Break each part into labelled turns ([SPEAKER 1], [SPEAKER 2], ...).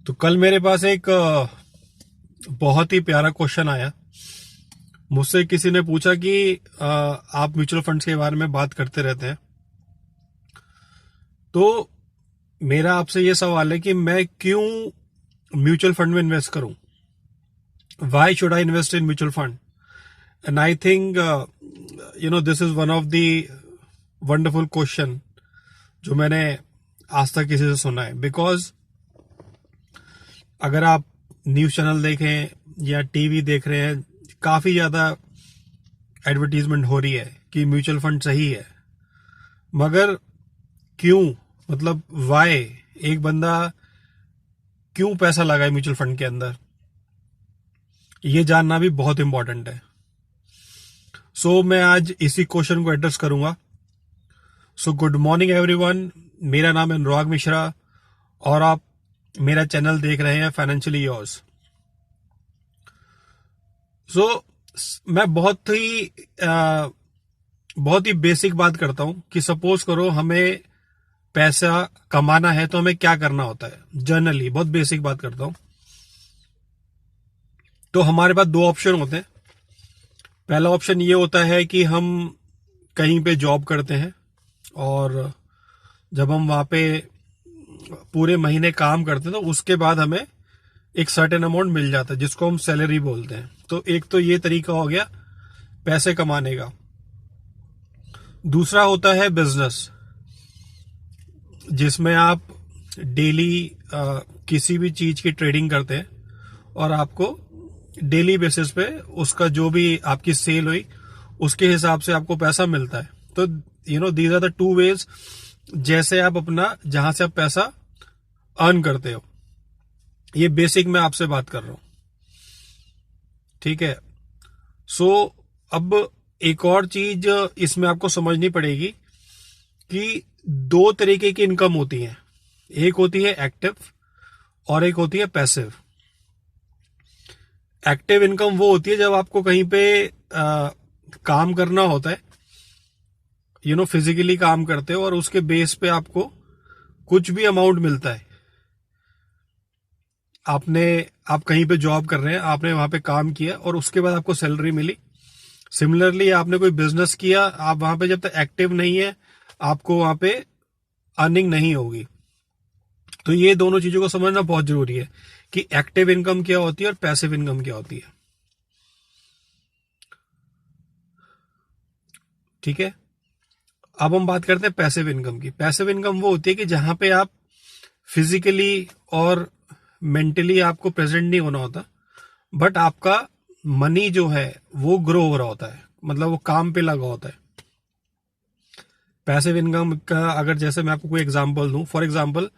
[SPEAKER 1] तो कल मेरे पास एक बहुत ही प्यारा क्वेश्चन आया। मुझसे किसी ने पूछा कि आप म्यूचुअल फंड्स के बारे में बात करते रहते हैं, तो मेरा आपसे ये सवाल है कि मैं क्यों म्यूचुअल फंड में इन्वेस्ट करूं। Why should I invest in mutual fund? And I think this is one of the wonderful question जो मैंने आज तक किसी से सुना है। बिकॉज अगर आप न्यूज चैनल देखें या टीवी देख रहे हैं, काफी ज्यादा एडवर्टीजमेंट हो रही है कि म्यूचुअल फंड सही है, मगर क्यों? मतलब वाई एक बंदा क्यों पैसा लगाए म्यूचुअल फंड के अंदर, ये जानना भी बहुत इंपॉर्टेंट है। सो मैं आज इसी क्वेश्चन को एड्रेस करूंगा। सो गुड मॉर्निंग एवरीवन, मेरा नाम है अनुराग मिश्रा और आप मेरा चैनल देख रहे हैं फाइनेंशियली योर्स। सो मैं बहुत ही बेसिक बात करता हूं कि सपोज करो हमें पैसा कमाना है तो हमें क्या करना होता है। जनरली बहुत बेसिक बात करता हूं। तो हमारे पास दो ऑप्शन होते हैं। पहला ऑप्शन ये होता है कि हम कहीं पे जॉब करते हैं और जब हम वहां पे पूरे महीने काम करते हैं तो उसके बाद हमें एक सर्टेन अमाउंट मिल जाता है जिसको हम सैलरी बोलते हैं। तो एक तो ये तरीका हो गया पैसे कमाने का। दूसरा होता है बिजनेस, जिसमें आप डेली किसी भी चीज की ट्रेडिंग करते हैं और आपको डेली बेसिस पे उसका जो भी आपकी सेल हुई उसके हिसाब से आपको पैसा मिलता है। तो these are the two ways जैसे आप अपना जहां से आप पैसा अर्न करते हो। ये बेसिक मैं आपसे बात कर रहा हूं, ठीक है। सो अब एक और चीज इसमें आपको समझनी पड़ेगी कि दो तरीके की इनकम होती है। एक होती है एक्टिव और एक होती है पैसिव। एक्टिव इनकम वो होती है जब आपको कहीं पे काम करना होता है, फिजिकली काम करते हो और उसके बेस पे आपको कुछ भी अमाउंट मिलता है। आप कहीं पे जॉब कर रहे हैं, आपने वहां पे काम किया और उसके बाद आपको सैलरी मिली। सिमिलरली आपने कोई बिजनेस किया, आप वहां पे जब तक एक्टिव नहीं है आपको वहां पे अर्निंग नहीं होगी। तो ये दोनों चीजों को समझना बहुत जरूरी है कि एक्टिव इनकम क्या होती है और पैसिव इनकम क्या होती है, ठीक है। अब हम बात करते हैं पैसिव इनकम की। पैसिव इनकम वो होती है कि जहां पे आप फिजिकली और मेंटली आपको प्रेजेंट नहीं होना होता, बट आपका मनी जो है वो ग्रो हो रहा होता है, मतलब वो काम पे लगा होता है। पैसिव इनकम का अगर जैसे मैं आपको कोई एग्जांपल दूं, फॉर एग्जांपल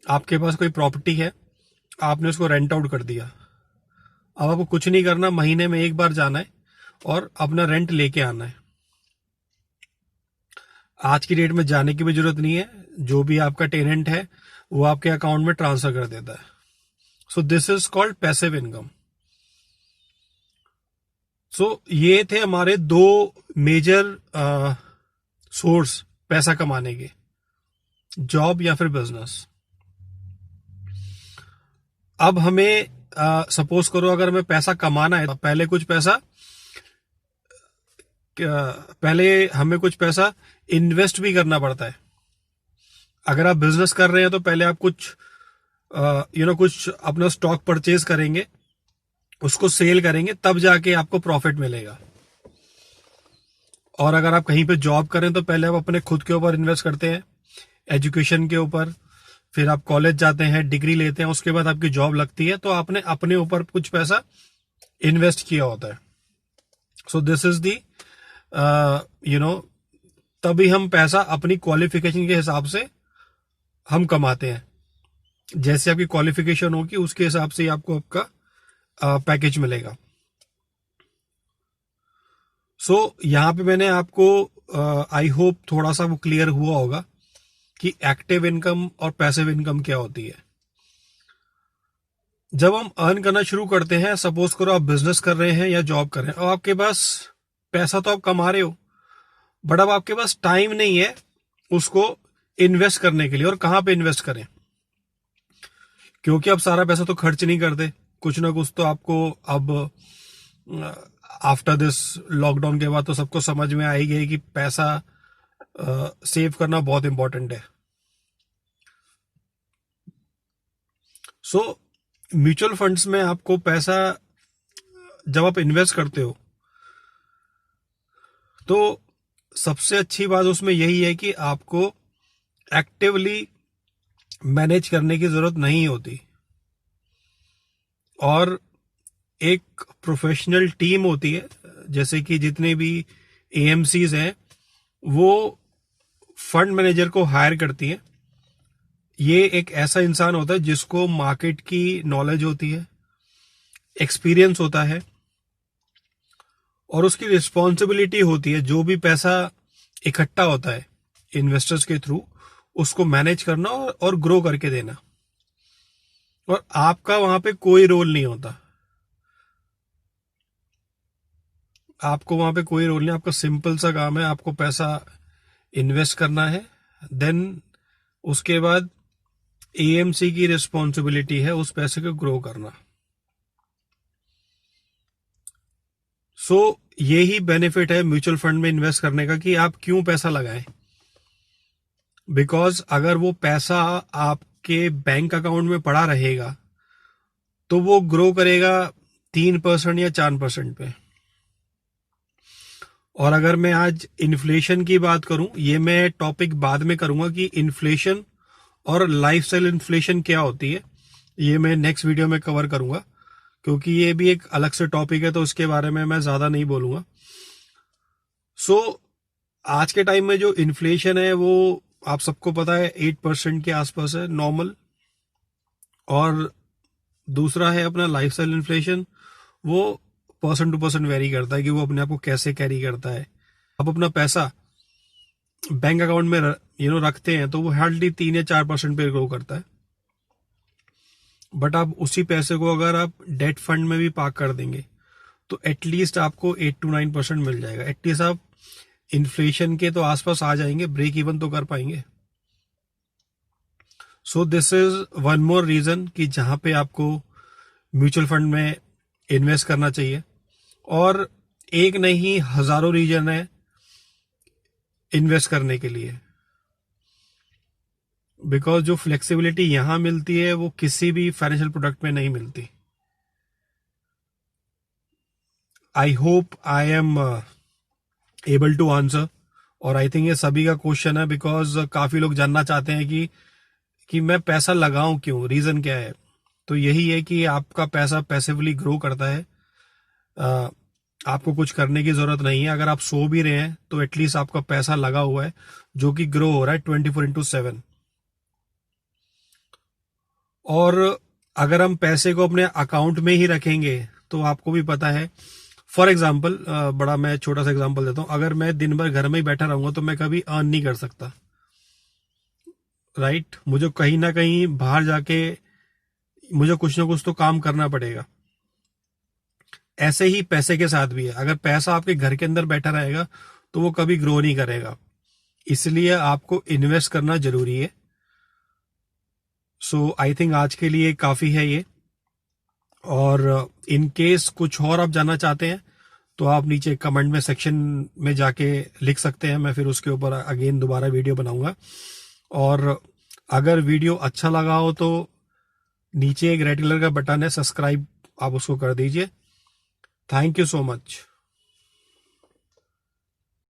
[SPEAKER 1] आपके पास कोई प्रॉपर्टी है, आपने उसको रेंट आउट कर दिया। अब आपको कुछ नहीं करना, महीने में एक बार जाना है और अपना रेंट लेके आना है। आज की डेट में जाने की भी जरूरत नहीं है, जो भी आपका टेनेंट है वो आपके अकाउंट में ट्रांसफर कर देता है। So this is called passive income. So ये थे हमारे दो मेजर सोर्स पैसा कमाने के, जॉब या फिर बिजनेस। अब हमें सपोज करो अगर हमें पैसा कमाना है तो पहले हमें कुछ पैसा इन्वेस्ट भी करना पड़ता है। अगर आप बिजनेस कर रहे हैं तो पहले आप कुछ अपना स्टॉक परचेज करेंगे, उसको सेल करेंगे, तब जाके आपको प्रॉफिट मिलेगा। और अगर आप कहीं पे जॉब करें तो पहले आप अपने खुद के ऊपर इन्वेस्ट करते हैं, एजुकेशन के ऊपर, फिर आप कॉलेज जाते हैं, डिग्री लेते हैं, उसके बाद आपकी जॉब लगती है तो आपने अपने ऊपर कुछ पैसा इन्वेस्ट किया होता है। सो दिस इज दी तभी हम पैसा अपनी क्वालिफिकेशन के हिसाब से हम कमाते हैं। जैसे आपकी क्वालिफिकेशन होगी उसके हिसाब से आपको आपका पैकेज मिलेगा। सो यहां पे मैंने आपको आई होप थोड़ा सा वो क्लियर हुआ होगा कि एक्टिव इनकम और पैसिव इनकम क्या होती है। जब हम अर्न करना शुरू करते हैं, सपोज करो आप बिजनेस कर रहे हैं या जॉब कर रहे हैं और आपके पास पैसा तो आप कमा रहे हो, बट अब आपके पास टाइम नहीं है उसको इन्वेस्ट करने के लिए। और कहां पे इन्वेस्ट करें? क्योंकि अब सारा पैसा तो खर्च नहीं करते, कुछ ना कुछ तो आपको अब आफ्टर दिस लॉकडाउन के बाद तो सबको समझ में आ ही गई कि पैसा सेव करना बहुत इंपॉर्टेंट है। सो म्यूचुअल फंड्स में आपको पैसा जब आप इन्वेस्ट करते हो तो सबसे अच्छी बात उसमें यही है कि आपको एक्टिवली मैनेज करने की जरूरत नहीं होती, और एक प्रोफेशनल टीम होती है, जैसे कि जितने भी एएमसीज हैं वो फंड मैनेजर को हायर करती हैं। ये एक ऐसा इंसान होता है जिसको मार्केट की नॉलेज होती है, एक्सपीरियंस होता है, और उसकी रिस्पॉन्सिबिलिटी होती है जो भी पैसा इकट्ठा होता है इन्वेस्टर्स के थ्रू उसको मैनेज करना और ग्रो करके देना। और आपका वहां पे कोई रोल नहीं होता, आपको वहां पे कोई रोल नहीं, आपका सिंपल सा काम है, आपको पैसा इन्वेस्ट करना है, देन उसके बाद एएमसी की रिस्पॉन्सिबिलिटी है उस पैसे को ग्रो करना। सो यही बेनिफिट है म्यूचुअल फंड में इन्वेस्ट करने का कि आप क्यों पैसा लगाएं। बिकॉज अगर वो पैसा आपके बैंक अकाउंट में पड़ा रहेगा तो वो ग्रो करेगा 3% या 4% पे। और अगर मैं आज इन्फ्लेशन की बात करूं, ये मैं टॉपिक बाद में करूंगा कि इन्फ्लेशन और लाइफस्टाइल इन्फ्लेशन क्या होती है, ये मैं नेक्स्ट वीडियो में कवर करूंगा, क्योंकि ये भी एक अलग से टॉपिक है तो उसके बारे में मैं ज्यादा नहीं बोलूंगा। सो आज के टाइम में जो इन्फ्लेशन है वो आप सबको पता है 8% के आसपास है नॉर्मल, और दूसरा है अपना लाइफस्टाइल इन्फ्लेशन, वो पर्सन टू पर्सन वेरी करता है कि वो अपने आप को कैसे कैरी करता है। आप अपना पैसा बैंक अकाउंट में रखते हैं तो वो हार्डली 3 या 4% पे ग्रो करता है, बट आप उसी पैसे को अगर आप डेट फंड में भी पार्क कर देंगे तो एटलीस्ट आपको 8 to 9% मिल जाएगा। एटलीस्ट आप इन्फ्लेशन के तो आसपास आ जाएंगे, ब्रेक इवन तो कर पाएंगे। So this is one more reason कि जहां पे आपको म्यूचुअल फंड में इन्वेस्ट करना चाहिए, और एक नहीं हजारों रीजन है इन्वेस्ट करने के लिए। बिकॉज जो फ्लेक्सिबिलिटी यहां मिलती है वो किसी भी फाइनेंशियल प्रोडक्ट में नहीं मिलती। I hope I am able to answer, और आई थिंक ये सभी का क्वेश्चन है, बिकॉज काफी लोग जानना चाहते हैं कि मैं पैसा लगाऊं क्यों, रीजन क्या है। तो यही है कि आपका पैसा पैसिवली ग्रो करता है, आपको कुछ करने की जरूरत नहीं है। अगर आप सो भी रहे हैं तो एटलीस्ट आपका पैसा लगा हुआ है जो कि ग्रो हो रहा है 24/7। और अगर हम पैसे को अपने अकाउंट में ही रखेंगे तो आपको भी पता है, फॉर एग्जाम्पल बड़ा मैं छोटा सा एग्जाम्पल देता हूं, अगर मैं दिन भर घर में ही बैठा रहूंगा तो मैं कभी अर्न नहीं कर सकता, राइट। मुझे कहीं ना कहीं बाहर जाके मुझे कुछ ना कुछ तो काम करना पड़ेगा। ऐसे ही पैसे के साथ भी है, अगर पैसा आपके घर के अंदर बैठा रहेगा तो वो कभी ग्रो नहीं करेगा, इसलिए आपको इन्वेस्ट करना जरूरी है। सो आई थिंक आज के लिए काफी है ये, और इन केस कुछ और आप जानना चाहते हैं तो आप नीचे कमेंट में सेक्शन में जाके लिख सकते हैं, मैं फिर उसके ऊपर अगेन दोबारा वीडियो बनाऊंगा। और अगर वीडियो अच्छा लगा हो तो नीचे एक रेड कलर का बटन है सब्सक्राइब, आप उसको कर दीजिए। Thank you so much.